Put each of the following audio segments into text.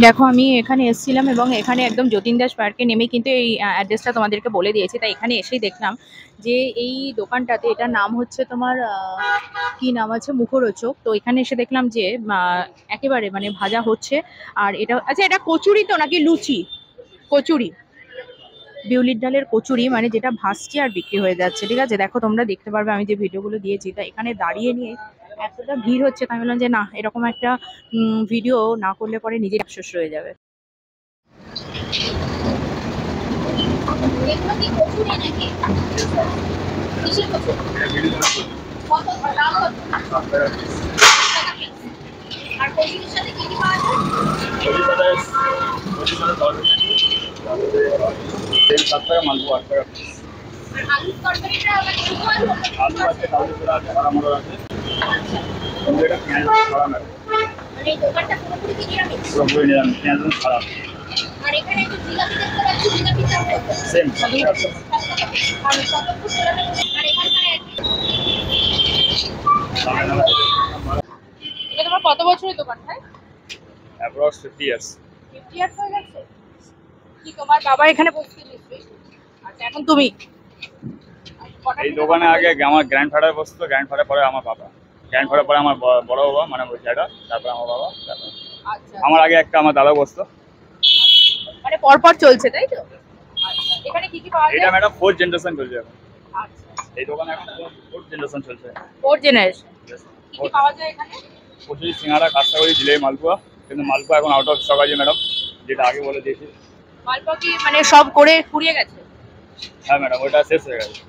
দেখো আমি এখানে এসেছিলাম এবং এখানে একদম যতীন দাস পার্কে নেমে কিন্তু এই অ্যাড্রেসটা তোমাদেরকে বলে দিয়েছি। তাই এখানে এসেই দেখলাম যে এই দোকানটাতে, এটার নাম হচ্ছে তোমার কি নাম আছে, মুখরোচক। তো এখানে এসে দেখলাম যে একেবারে মানে ভাজা হচ্ছে। আর এটা আচ্ছা, এটা কচুরি তো নাকি লুচি? কচুরি, বিউলির ডালের কচুরি, মানে যেটা ভাসছে আর বিক্রি হয়ে যাচ্ছে। ঠিক আছে, দেখো তোমরা দেখতে পারবে আমি যে ভিডিওগুলো দিয়েছি। তা এখানে দাঁড়িয়ে নিয়ে এতটা ভিড় হচ্ছে, তাই বললাম যে না, এরকম একটা ভিডিও না করলে পরে নিজের আফসোস রয়ে যাবে। আর কচুরির সাথে কি কি পাওয়া যায়? তেল 7 টাকা, মালপো 8 টাকা। আলুর তরকারিটা আলু আছে, কালো জিরা আছে, আরামড়া আছে। কিন্তু এটা পেঁয়াজ ছাড়া না। মানে এই দোকানটা পুরোপুরি কি নিরামিষ? পুরোপুরি নিরামিষ, পেঁয়াজ ছাড়া। আর এখানে একটু জিলাপি দেখতে পাচ্ছি, জিলাপি দাম কত? সেম 7 টাকা। আর কতক্ষণ চলে যাবে? আর এখানকার এটা তোমার কত বছরের দোকান ভাই? Approx 50 years. 50 ইয়ার্স হয়ে গেছে? কি তোমার বাবা এখানে বসতে নিশ্চয়ই? আচ্ছা, এখন তুমি? এই দোকানে আগে আমার গ্র্যান্ডফাদার বসতো, গ্র্যান্ডফাদার পরে আমার বাবা, গ্র্যান্ডফাদার পরে আমার বড় বাবা মানে ওই জায়গা, তারপরে আমার বাবা, তারপর আমার আগে একটা আমার দাদা বসতো। মানে পরপর চলছে তাই তো? আচ্ছা, এখানে কি কি পাওয়া যায়? এটা ম্যাডাম 4th জেনারেশন চলছে এখন। আচ্ছা, এই দোকানে এখন 4th জেনারেশন চলছে। 4th generation. কি কি পাওয়া যায় এখানে? কচুরি, সিঙ্গাড়া, কাঁচাগড়ি, জিলেবি, মালপোয়া। কিন্তু মালপোয়া এখন আউট অফ স্টক আছে ম্যাডাম, যেটা আগে বলে দিয়েছি। মালপোয়া কি মানে সব করে ফুরিয়ে গেছে? হ্যাঁ ম্যাডাম, ওটা শেষ হয়ে গেছে।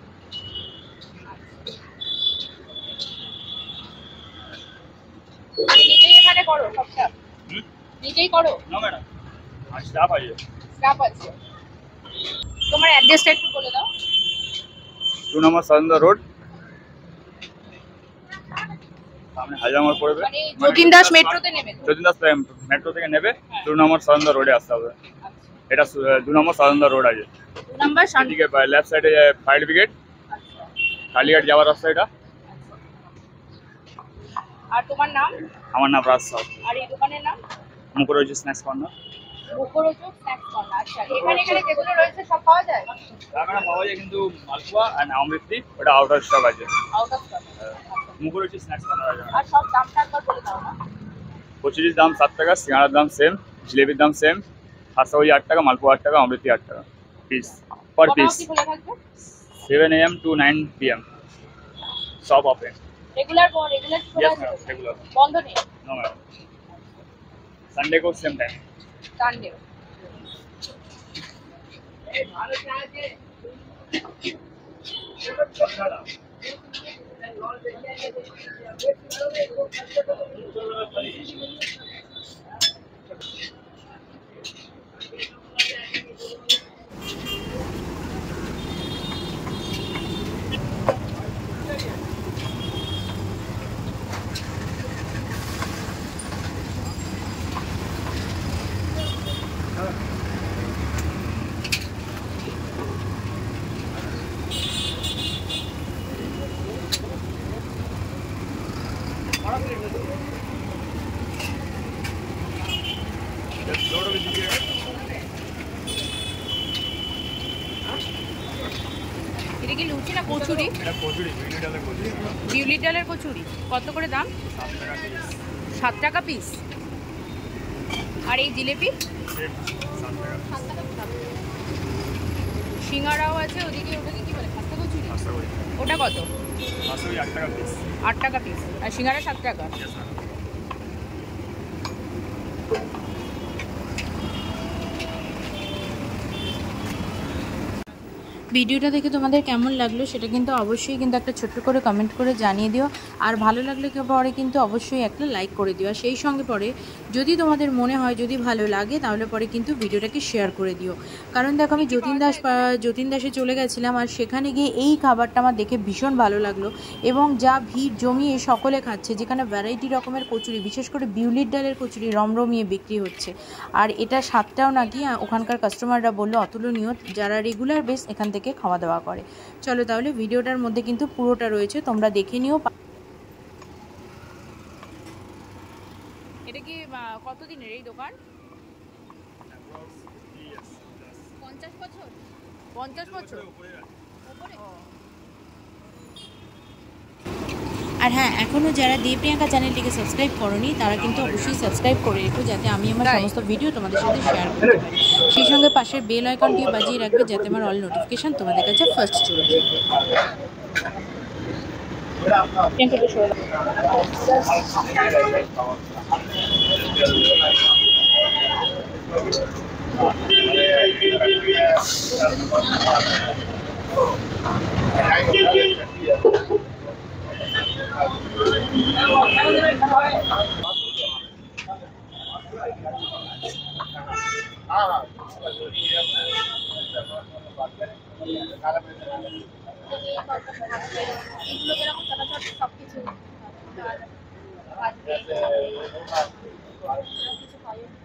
নিজেই এখানে করো সবটা? নিজেই করো? না ম্যাডাম, আর স্টাফ আছে। স্টাফ আছে। তোমার অ্যাড্রেসটা একটু বলে দাও। 2 নম্বর সারেন্দা রোড, সামনে হাজারমার পড়বে। মানে যতীন দাস মেট্রোতে নেবে? যতীন দাস মেট্রো থেকে নেবে, 2 নম্বর সারেন্দা রোডে আসতে হবে। এটা 2 নম্বর সারেন্দা রোড আছে। 2 নম্বর সামনে লেফট সাইডে ফায়ার ব্রিগেড, কালীঘাট যাওয়ার রাস্তা এটা। আর তোমার নাম? আমার নাম রাজ সাউ। আর এই দোকানের নাম? মুখরোচক স্ন্যাক্স কর্নার। মুখরোচক স্ন্যাক্স কর্নার। আচ্ছা, এখানে যেগুলো রয়েছে সব পাওয়া যায়? হ্যাঁ পাওয়া যায়, কিন্তু মালপোয়া আর অমৃতি ওটা আউট অফ স্টক আছে। Out of stock. মুখরোচক স্ন্যাক্স কর্নার আছে। আর সব দামটা একবার বলে দাও না। কচুরির দাম 7 টাকা, সিঙ্গাড়ার দাম সেম, জিলেবির দাম সেম, কাঁচাগড়ি 8 টাকা, মালপোয়া 8 টাকা, অমৃতি 8 টাকা piece per piece. 7 AM to 9 PM সব ওপেন। রেগুলার খোলা আছে? রেগুলার বন্ধ নেই? নো ম্যাডাম, সানডে को सेम टाइम। সানডে এই ভালো চা আছে। এটা কি লুচি না কচুরি? এটা কচুরি, বিউলির ডালের কচুরি। কত করে দাম? 7 টাকা পিস। আর এই জিলেপি? 7 টাকা। সিঙ্গারাও আছে ওদিকে, ওটাকে কি বলে? খাস্তা কচুরি। ওটা কত? 8 টাকা পিস। 8 টাকা পিস। আর সিঙ্গারা 7 টাকা। ভিডিওটা দেখে তোমাদের কেমন লাগলো সেটা কিন্তু অবশ্যই কিন্তু একটা ছোট্ট করে কমেন্ট করে জানিয়ে দিও। আর ভালো লাগলে পরে কিন্তু অবশ্যই একটা লাইক করে দিও। আর সেই সঙ্গে পরে যদি তোমাদের মনে হয় যদি ভালো লাগে তাহলে পরে কিন্তু ভিডিওটাকে শেয়ার করে দিও। কারণ দেখো আমি যতীন দাসে চলে গেছিলাম, আর সেখানে গিয়ে এই খাবারটা আমার দেখে ভীষণ ভালো লাগলো। এবং যা ভিড় জমিয়ে সকলে খাচ্ছে, যেখানে ভ্যারাইটি রকমের কচুরি, বিশেষ করে বিউলির ডালের কচুরি রমরমিয়ে বিক্রি হচ্ছে। আর এটা স্বাদটাও নাকি ওখানকার কাস্টমাররা বললো অতুলনীয়, যারা রেগুলার বেস এখান থেকে খাওয়া দাওয়া করে। চলো তাহলে ভিডিওটার মধ্যে কিন্তু পুরোটা রয়েছে, তোমরা দেখে নিও। এটা কি কতদিনের এই দোকান? 50 বছর। 50 বছর উপরে। আর হ্যাঁ, এখনও যারা দিয়ে প্রিয়াঙ্কা চ্যানেলটিকে সাবস্ক্রাইব করনি তারা কিন্তু অবশ্যই সাবস্ক্রাইব করে রেখো, যাতে আমি আমার সমস্ত ভিডিও তোমাদের সাথে শেয়ার করতে পারি। সেই সঙ্গে পাশের বেল আইকনটিও বাজিয়ে রাখবে, যাতে আমার অল নোটিফিকেশন তোমাদের কাছে ফার্স্ট চলে যায়। এগুলো যেরকম চলাচল সবকিছু কিছু পাই না।